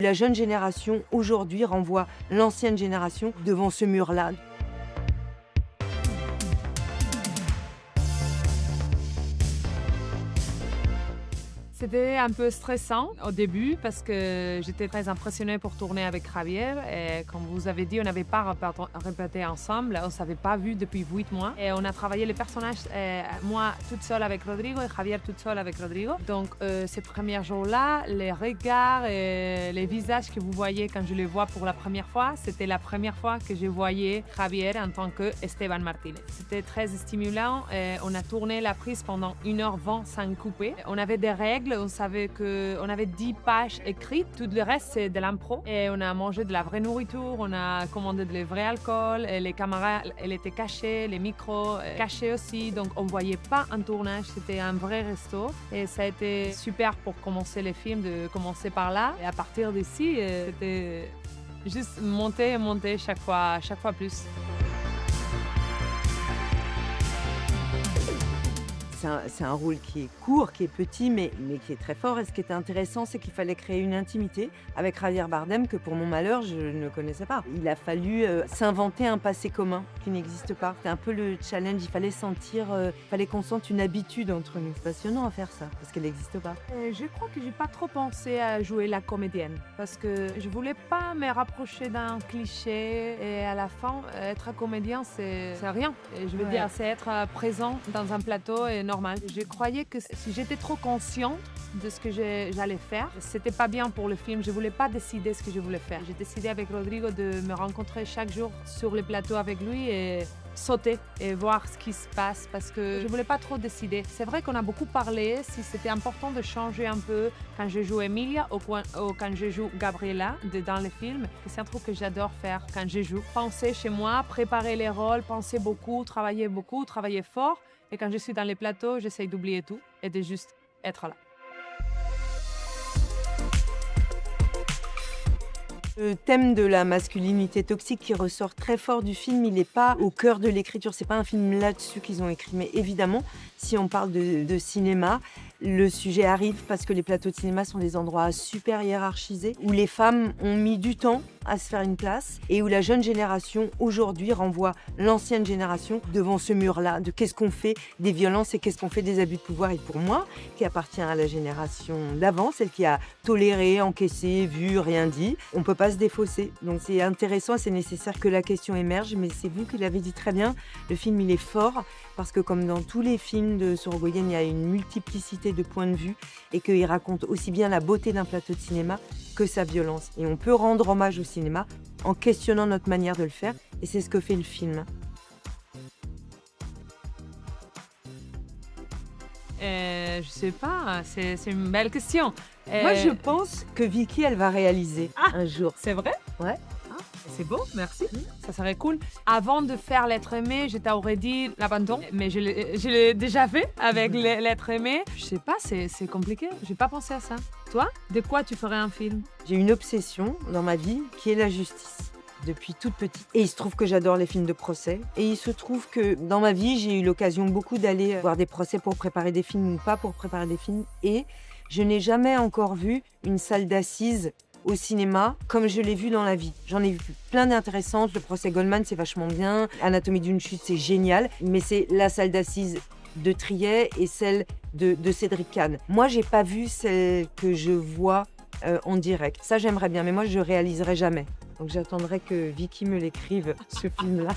La jeune génération, aujourd'hui, renvoie l'ancienne génération devant ce mur-là. C'était un peu stressant au début parce que j'étais très impressionnée pour tourner avec Javier. Et comme vous avez dit, on n'avait pas répété ensemble, on ne s'avait pas vu depuis 8 mois. Et on a travaillé les personnages, moi toute seule avec Rodrigo et Javier toute seule avec Rodrigo. Donc ces premiers jours-là, les regards et les visages que vous voyez quand je les vois pour la première fois, c'était la première fois que je voyais Javier en tant que Esteban Martinez. C'était très stimulant. Et on a tourné la prise pendant 1h20 sans couper. On avait des règles. On savait qu'on avait 10 pages écrites, tout le reste c'est de l'impro. Et on a mangé de la vraie nourriture, on a commandé de vrai alcool, et les caméras elles étaient cachées, les micros cachés aussi, donc on ne voyait pas un tournage, c'était un vrai resto. Et ça a été super pour commencer les films, de commencer par là. Et à partir d'ici, c'était juste monter et monter chaque fois plus. C'est un rôle qui est court, qui est petit, mais qui est très fort. Et ce qui était intéressant, c'est qu'il fallait créer une intimité avec Javier Bardem que, pour mon malheur, je ne connaissais pas. Il a fallu s'inventer un passé commun qui n'existe pas. C'était un peu le challenge. Il fallait fallait qu'on sente une habitude entre nous. C'est passionnant à faire ça, parce qu'elle n'existe pas. Je crois que j'ai pas trop pensé à jouer la comédienne, parce que je voulais pas me rapprocher d'un cliché. Et à la fin, être un comédien, c'est rien. Et je veux dire, c'est être présent dans un plateau et normal. Je croyais que si j'étais trop consciente de ce que j'allais faire, c'était pas bien pour le film. Je voulais pas décider ce que je voulais faire. J'ai décidé avec Rodrigo de me rencontrer chaque jour sur les plateaux avec lui et sauter et voir ce qui se passe, parce que je voulais pas trop décider. C'est vrai qu'on a beaucoup parlé si c'était important de changer un peu quand je joue Emilia ou quand je joue Gabriela dans les films. C'est un truc que j'adore faire quand je joue. Penser chez moi, préparer les rôles, penser beaucoup, travailler fort. Et quand je suis dans les plateaux, j'essaye d'oublier tout et de juste être là. Le thème de la masculinité toxique qui ressort très fort du film, il n'est pas au cœur de l'écriture. C'est pas un film là-dessus qu'ils ont écrit. Mais évidemment, si on parle de cinéma, le sujet arrive parce que les plateaux de cinéma sont des endroits super hiérarchisés où les femmes ont mis du temps à se faire une place et où la jeune génération aujourd'hui renvoie l'ancienne génération devant ce mur-là de qu'est-ce qu'on fait des violences et qu'est-ce qu'on fait des abus de pouvoir. Et pour moi, qui appartient à la génération d'avant, celle qui a toléré, encaissé, vu, rien dit, on ne peut pas se défausser. Donc c'est intéressant, c'est nécessaire que la question émerge, mais c'est vous qui l'avez dit très bien, le film il est fort parce que comme dans tous les films de Sorogoyen, il y a une multiplicité de points de vue et qu'il raconte aussi bien la beauté d'un plateau de cinéma que sa violence. Et on peut rendre hommage au cinéma en questionnant notre manière de le faire et c'est ce que fait le film. Je sais pas, c'est une belle question. Moi je pense que Vicky elle va réaliser un jour. C'est vrai? Ouais. C'est beau, merci. Ça serait cool. Avant de faire L'être aimé, je t'aurais dit l'abandon, mais je l'ai déjà fait avec L'être aimé. Je sais pas, c'est compliqué. J'ai pas pensé à ça. Toi, de quoi tu ferais un film? J'ai une obsession dans ma vie qui est la justice. Depuis toute petite. Et il se trouve que j'adore les films de procès. Et il se trouve que dans ma vie, j'ai eu l'occasion beaucoup d'aller voir des procès pour préparer des films ou pas pour préparer des films. Et je n'ai jamais encore vu une salle d'assises au cinéma comme je l'ai vu dans la vie. J'en ai vu plein d'intéressantes. Le procès Goldman, c'est vachement bien. Anatomie d'une chute, c'est génial. Mais c'est la salle d'assises de Triet et celle de Cédric Kahn. Moi, j'ai pas vu celle que je vois en direct. Ça, j'aimerais bien. Mais moi, je réaliserai jamais. Donc j'attendrai que Vicky me l'écrive, ce film-là.